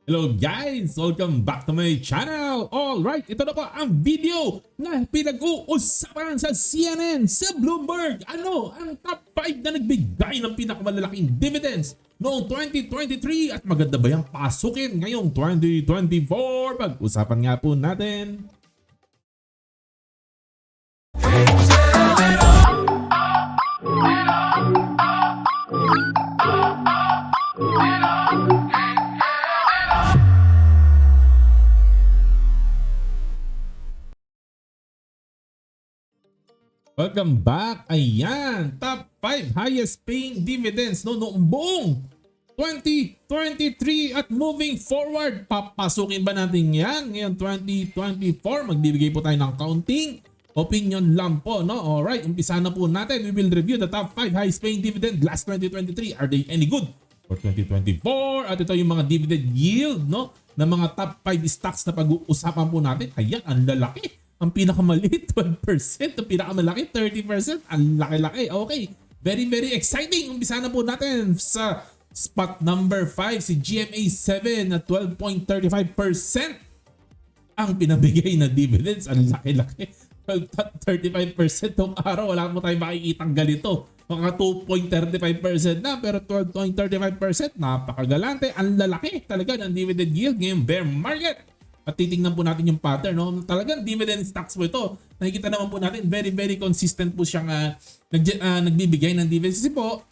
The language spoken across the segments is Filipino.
Hello guys! Welcome back to my channel! Alright, ito na po ang video na pinag-uusapan sa CNN, sa Bloomberg. Ano ang top 5 na nagbigay ng pinakamalalaking dividends noong 2023 at maganda ba yung pasukin ngayong 2024? Pag-usapan nga po natin. Welcome back! Ayan! Top 5 highest paying dividends noong buong 2023 at moving forward. Papasukin ba natin yan ngayon 2024? Magbibigay po tayo ng counting. Opinion lang po, no? Alright, umpisa na po natin. We will review the top 5 highest paying dividend last 2023. Are they any good for 2024? At ito yung mga dividend yield, no? Na mga top 5 stocks na pag-uusapan po natin. Ayan, ang lalaki. Ang pinakamaliit, 12%. Ang pinakamalaki, 30%. Ang laki-laki. Okay. Very, very exciting. Umpisa na po natin sa spot number 5, si GMA7 na 12.35% ang pinabigay na dividends. Ang laki-laki. 35% tong araw. Wala mo tayong makikitang ganito. Mga 2.35% na, pero 12.35%. Napakagalante. Ang lalaki talaga ng dividend yield ngayong bear market. At titingnan po natin yung pattern, no? Talagang dividend stocks po ito. Nakikita naman po natin, very, very consistent po siyang nagbibigay ng dividends. Kasi po,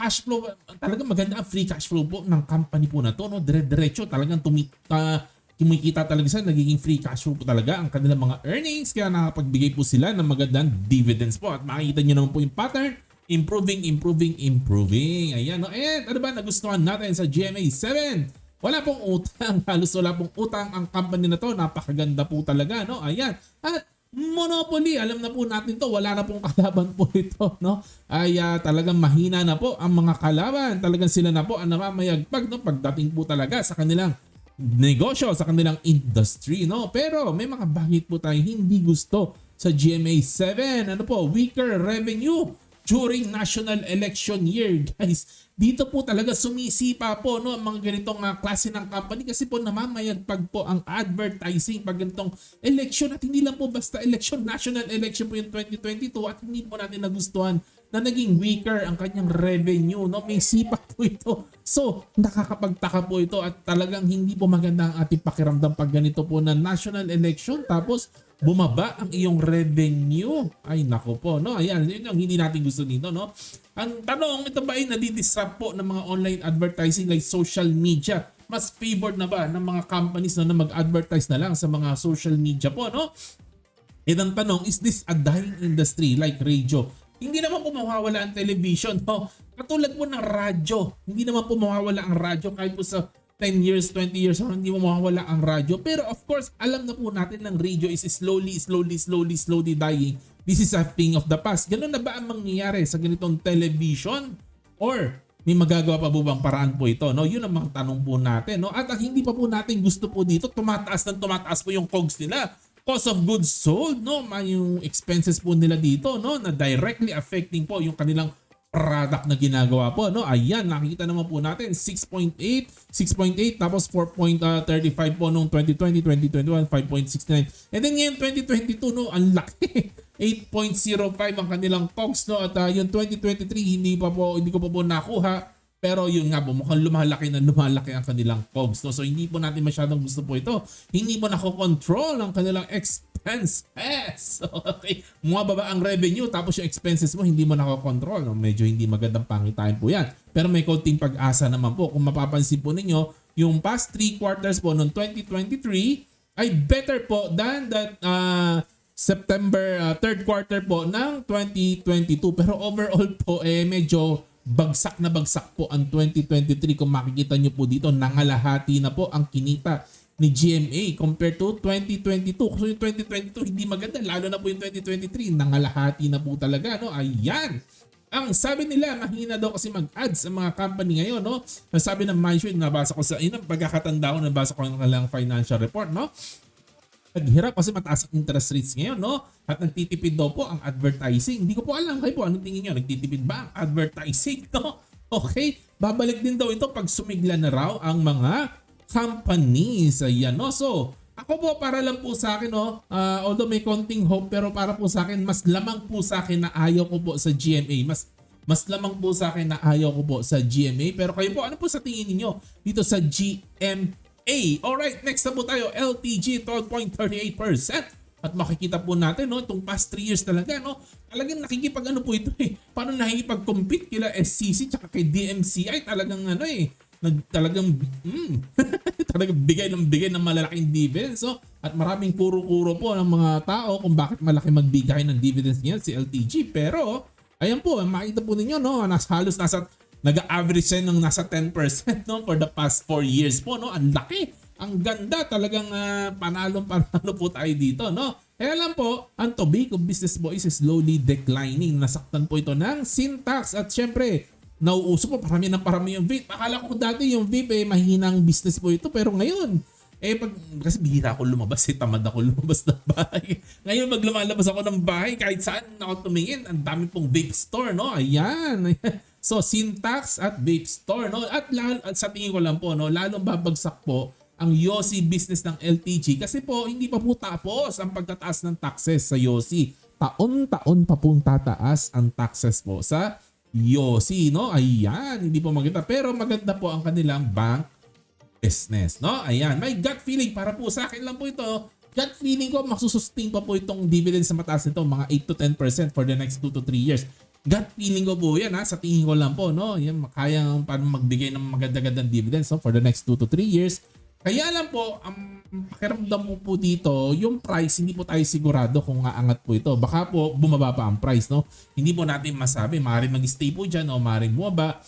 cash flow, talagang maganda ang free cash flow po ng company po na to, no? Dire-diretso, talagang kumikita talaga sa nagiging free cash flow po talaga ang kanilang mga earnings. Kaya nakapagbigay po sila ng magandang dividends po. At makikita nyo naman po yung pattern, improving. Ayan, no? And ano ba nagustuhan natin sa GMA7? Wala pong utang, halos wala pong utang ang company na to. Napakaganda po talaga, no? Ayan. At monopoly, alam na po natin to, wala na pong kalaban po ito, no? Ay talagang mahina na po ang mga kalaban. Talagang sila na po ang namamayagpag, no? Pagdating po talaga sa kanilang negosyo, sa kanilang industry, no? Pero may mga bakit po tayo hindi gusto sa GMA7. Ano po? Weaker revenue during national election year, guys. Dito po talaga sumisipa po, no, ang mga ganitong klase ng company kasi po namamayagpag po ang advertising pag ganitong election. At hindi lang po basta election, national election po yung 2022 at hindi po natin nagustuhan na naging weaker ang kanyang revenue, no? May sipa po ito. So, nakakapagtaka po ito at talagang hindi po maganda ang ating pakiramdam pag ganito po na national election tapos bumaba ang iyong revenue. Ay nako po, no? Ayan, yun yung hindi natin gusto dito, no? Ang tanong, ito ba ay nadidisrupt po ng mga online advertising like social media? Mas favored na ba ng mga companies na mag-advertise na lang sa mga social media po, no? And ang tanong, is this a dying industry like radio? Hindi naman po mawawala ang television, no? Katulad po ng radyo. Hindi naman po mawawala ang radyo kahit po sa 10 years, 20 years, hindi mo mawawala ang radyo. Pero of course, alam na po natin ng radio is slowly dying. This is a thing of the past. Ganun na ba ang mangyayari sa ganitong television? Or may magagawa pa po bang paraan po ito? No? Yun ang mga tanong po natin. No? At ang hindi pa po natin gusto po dito, tumataas po yung COGS nila. Cost of goods sold, no? Yung expenses po nila dito, no? Na directly affecting po yung kanilang product na ginagawa po, no? Ayan, nakikita naman po natin 6.8 tapos 4.35 po nung 2020, 2021 5.69. And then ngayon 2022, no, ang laki. 8.05 ang kanilang COGS, no? At yung 2023 hindi ko pa po nakuha. Pero yun nga po, mukhang lumalaki ang kanilang COGS, no? So hindi po natin masyadong gusto po ito. Hindi po nakokontrol ang kanilang expenses. Okay. Bumababa ang revenue tapos yung expenses mo hindi mo nakokontrol. No? Medyo hindi magandang pangitain po yan. Pero may konting pag-asa naman po. Kung mapapansin po ninyo, yung past 3 quarters po noong 2023 ay better po than that September 3rd quarter po ng 2022. Pero overall po medyo bagsak po ang 2023. Kung makikita nyo po dito, nangalahati na po ang kinita ni GMA compared to 2022. So yung 2022 hindi maganda, lalo na po yung 2023, nangalahati na po talaga, no? Ayan. Ang sabi nila, mahina daw kasi mag-ads ang mga company ngayon, no? Sabi ng Mindshare, nabasa ko sa inang pagkakatanda ko, nabasa ko ng kanilang financial report, no? Naghirap kasi mataas ang interest rates ngayon, no? At nagtitipid daw po ang advertising. Hindi ko po alam, kayo po, anong tingin nyo? Nagtitipid ba ang advertising, no? Okay, babalik din daw ito pag sumigla na raw ang mga companies. Ayan, no? So, ako po para lang po sa akin, no, although may konting hope, pero para po sa akin, mas lamang po sa akin na ayaw ko po sa GMA. Mas lamang po sa akin na ayaw ko po sa GMA. Pero kayo po, ano po sa tingin ninyo dito sa GMA? Alright, next na po tayo, LTG 12.38%. At makikita po natin, no, itong past 3 years talaga, no, talagang nakikipag-ano po ito eh. Paano nakikipag-compete kila SCC tsaka kay DMCI, talagang ano eh, talagang talagang bigay ng malalaking dividends. So, at maraming kuro-kuro po ng mga tao kung bakit malaki magbigay ng dividends niyan si LTG. Pero, ayan po, makita po ninyo, no, halos nasa, nag-average siya ng nasa 10%, no, for the past 4 years po, no, ang laki. Ang ganda, talagang panalo po tayo dito, no? Kaya lang po, ang tobacco business po is slowly declining. Nasaktan po ito ng Syntax at syempre, nauuso po parami yung vape. Akala ko dati yung vape mahinang business po ito, pero ngayon, kasi bihira ako lumabas, tamad ako lumabas ng bahay. Ngayon pag lumalabas ako ng bahay, kahit saan ako tumingin, ang dami pong vape store, no? Ayan. So, Syntax at vape store, no? At sa tingin ko lang po, no, lalong babagsak po ang Yossi business ng LTG kasi po hindi pa po tapos ang pagtataas ng taxes sa Yossi. Taon-taon pa pong tataas ang taxes po sa Yossi, no? Ayan, hindi po maganda. Pero maganda po ang kanilang bank business, no? Ayan, may gut feeling para po sa akin lang po ito. Gut feeling ko magsusustain pa po itong dividends sa mataas nito, mga 8 to 10% for the next 2 to 3 years. Gut feeling ko po yan, ha? Sa tingin ko lang po, no? Yan, kayang magbigay ng maganda-gandang dividends, no? For the next 2 to 3 years. Kaya lang po, ang pakiramdam mo po dito, yung price, hindi po tayo sigurado kung aangat po ito. Baka po bumaba pa ang price, no? Hindi po natin masabi, maaaring mag-stay po dyan o maaaring bumaba.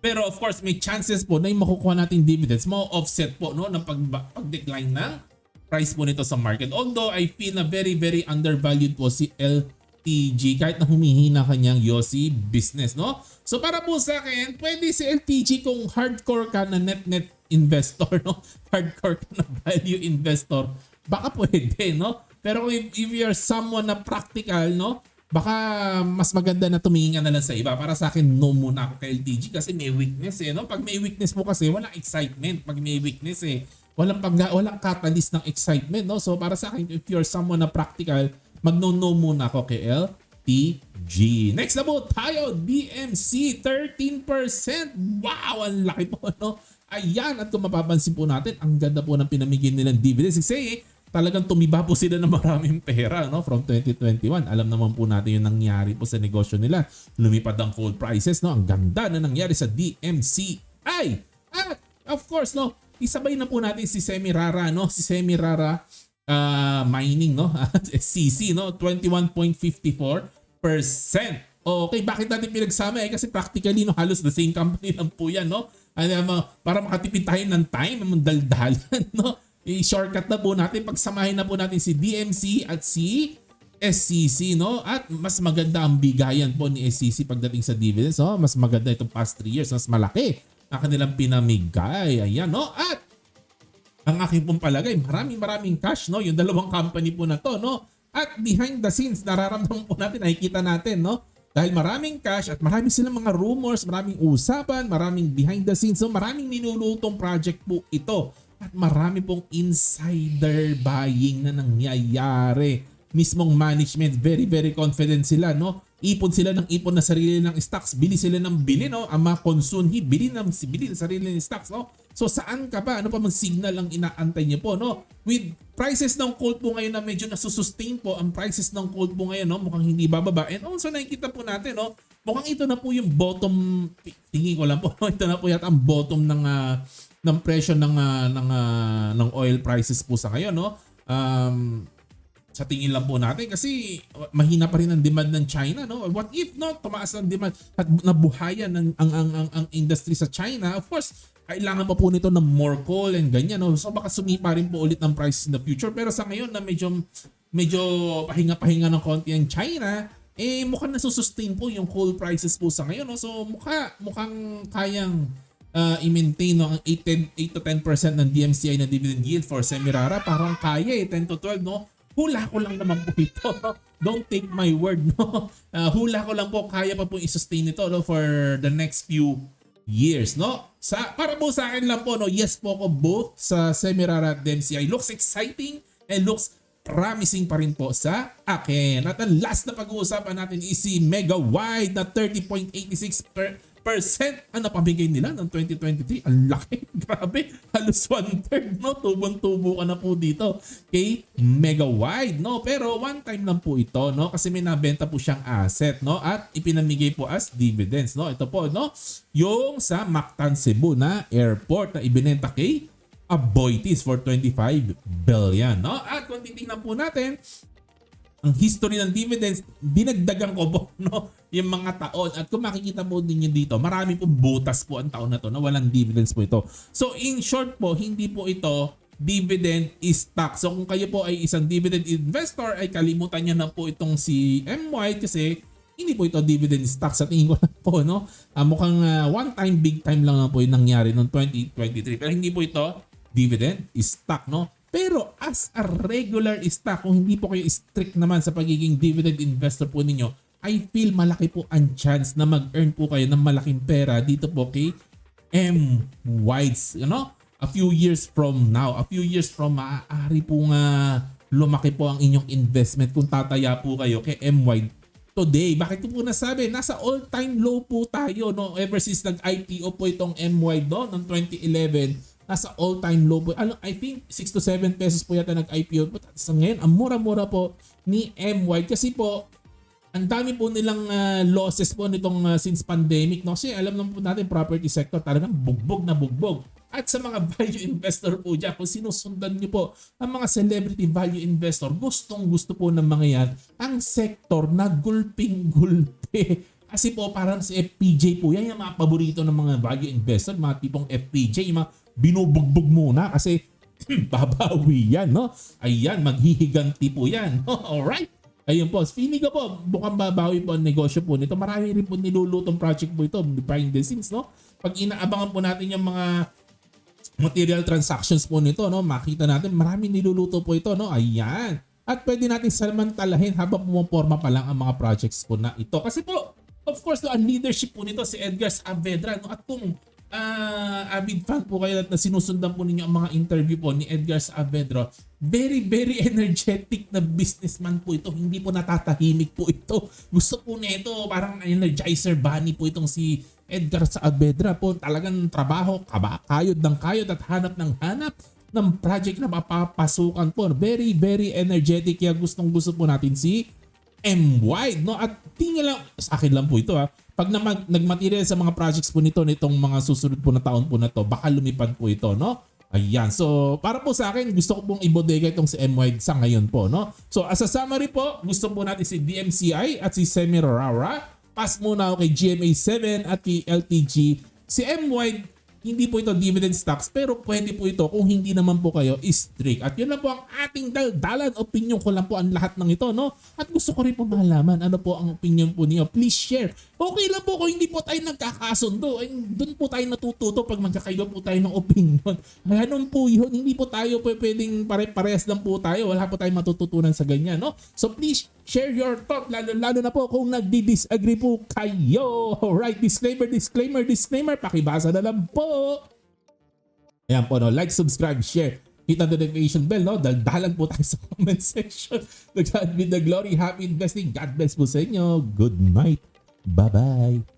Pero of course, may chances po na yung makukuha natin dividends, offset po, no, ng pag-decline ng price po nito sa market. Although I feel na very, very undervalued po si LTG kahit na humihina kanyang Yossi business, no? So para po sa akin, pwede si LTG kung hardcore ka na net investor, no? Hardcore ka na value investor, baka pwede, no? Pero if you're someone na practical, no? Baka mas maganda na tumingin na lang sa iba. Para sa akin, no muna ako kay LTG kasi may weakness eh, no? Pag may weakness mo kasi, walang excitement. Pag may weakness eh, walang catalyst ng excitement, no? So para sa akin, if you're someone na practical, no muna ako kay LTG. Next na po tayo, DMC 13%. Wow, ang laki po, no? Ayan, at kung mapapansin po natin, ang ganda po ng pinamigay nilang dividends. Kasi talagang tumiba po sila ng maraming pera, no? From 2021. Alam naman po natin yung nangyari po sa negosyo nila. Lumipad ang gold prices, no? Ang ganda na nangyari sa DMCI. At of course, no, isabay na po natin si Semirara, no? Si Semirara Mining, no? SCC, no? 21.54%. Okay, bakit natin pinagsama kasi practically, no, halos the same company lang po yan, no? Para makatipid tayo ng time, daldalan, no? I-shortcut na po natin, pagsamahin na po natin si DMC at si SCC, no? At mas maganda ang bigayan po ni SCC pagdating sa dividends, no? Mas maganda itong past 3 years, mas malaki ang kanilang pinamigay. Ayan, no? At ang aking pong palagay, maraming cash, no? Yung dalawang company po na to, no? At behind the scenes, nararamdaman po natin, nakikita natin, no? Dahil maraming cash at marami silang mga rumors, maraming usapan, maraming behind the scenes. So maraming ninulutong project po ito. At marami pong insider buying na nangyayari. Mismong management, very, very confident sila, no? Ipon sila ng ipon na sarili ng stocks. Bili sila ng bili, no? Ang mga consume, bili ng sarili ng stocks, no? So saan ka ba? Ano pa mang signal ang inaantay niyo po, no? With prices ng gold po ngayon na medyo nasusustain po ang prices ng gold po ngayon, no? Mukhang hindi bababa. And also nakikita po natin, no? Mukhang ito na po yung bottom, tingin ko lang po, ito na po yata ang bottom ng presyo ng oil prices po sa ngayon, no? Sa tingin lang po natin kasi mahina pa rin ang demand ng China, no? What if no tumaas ang demand at nabuhayan ang industry sa China? Of course, kailangan pa po nito ng more coal and ganyan, no? So baka sumipa rin po ulit ng price in the future. Pero sa ngayon na medyo pahinga-pahinga ng konti ang China, mukhang nasusustain po yung coal prices po sa ngayon, no? So mukhang kayang i-maintain, no, ang 8 to 10% ng DMCI na dividend yield for Semirara. Parang kaya 10 to 12, no? Hula ko lang naman po ito. Don't take my word, no? Hula ko lang po, kaya pa po i-sustain ito, no, for the next few years, no? Para po sa akin lang po, no, yes po ako both sa Semirara at DMCI. Looks exciting and looks promising pa rin po sa akin. At ang last na pag-uusapan natin is si Mega Wide na 30.86% ang napamigay nila ng 2023. Ang laki, grabe. Halos 1/3, no? Tubong-tubo ka na po dito kay Mega Wide, no? Pero one time lang po ito, no? Kasi may nabenta po siyang asset, no? At ipinamigay po as dividends, no? Ito po, no? Yung sa Mactan Cebu na airport na ibinenta kay Aboitiz for 25 billion, no? At kung titingnan po natin ang history ng dividends, dinagdagan ko po, no, yung mga taon. At kung makikita po ninyo dito, marami po butas po ang taon na to na walang dividends po ito. So in short po, hindi po ito dividend stock. So kung kayo po ay isang dividend investor, ay kalimutan nyo na po itong si MY kasi hindi po ito dividend stock sa tingin ko lang po, no? Mukhang one time, big time lang na po yung nangyari noong 2023. Pero hindi po ito dividend stock, no? Pero as a regular stock, kung hindi po kayo strict naman sa pagiging dividend investor po ninyo, I feel malaki po ang chance na mag-earn po kayo ng malaking pera dito po kay M-Wides. You know? A few years from now, maaari po nga lumaki po ang inyong investment kung tataya po kayo kay M-Wide today. Bakit ko po nasabi? Nasa all-time low po tayo, no? Ever since nag-IPO po itong M-Wide, no? Noong 2011, nasa all-time low po. I think 6 to 7 pesos po yata nag-IPO. But sa ngayon, ang mura-mura po ni M-Wide. Kasi po, ang dami po nilang losses po nitong since pandemic. No? Kasi alam naman po natin, property sector talagang bugbog na bugbog. At sa mga value investor po dyan, kung sinusundan nyo po ang mga celebrity value investor, gustong gusto po ng mga yan ang sektor na gulping-gulpe. Kasi po parang si FPJ po, yan yung mga paborito ng mga value investor, mga tipong FPJ, yung mga binubugbog muna kasi babawi yan, no? Ayan, maghihiganti po yan. Alright? Ayun po, feeling ko po, bukang babawi po ang negosyo po nito. Marami rin po nilulutong project po ito behind the scenes, no? Pag inaabangan po natin yung mga material transactions po nito, no? Makita natin, marami niluluto po ito, no? Ayan. At pwede natin samantalahin habang pumaporma pa lang ang mga projects po na ito. Kasi po, of course, no, ang leadership po nito si Edgar Saavedra, no? At kung avid fan po kayo at na sinusundan po ninyo ang mga interview po ni Edgar Saavedra, very very energetic na businessman po ito. Hindi po natatahimik po ito. Gusto po nito, parang energizer bunny po itong si Edgar Saavedra po. Talagang trabaho, kayod ng kayod at hanap ng project na mapapasukan po. Very very energetic, kaya gustong gusto po natin si M-Wide, no? At tingin lang, sa akin lang po ito pag nagmaterial sa mga projects po nitong mga susunod po na taon po na to, baka lumipad po ito, no? Ayan. So, para po sa akin, gusto ko pong ibodega itong si M-Wide sa ngayon po, no? So, as a summary po, gusto po natin si DMCI at si Semirara. Pass muna ako kay GMA7 at kay LTG. Si M-Wide, hindi po ito dividend stocks, pero pwede po ito kung hindi naman po kayo strict. At yun lang po ang ating daldalan. Opinion ko lang po ang lahat ng ito, no? At gusto ko rin po malaman ano po ang opinion po niyo. Please share. Okay lang po kung hindi po tayo nagkakasundo. Doon po tayo natututo pag magkakaiba po tayo ng opinion. Ganun po yun. Hindi po tayo pwedeng pare-parehas lang po tayo. Wala po tayong matututunan sa ganyan, no? So please share your thought. Lalo na po kung nagdi-disagree po kayo. Alright, disclaimer. Pakibasa na lang po. Ayan po, no? Like, subscribe, share. Hit ang notification bell, no? Daldalan po tayo sa comment section. God be the glory. Happy investing. God bless po sa inyo. Good night. Bye-bye.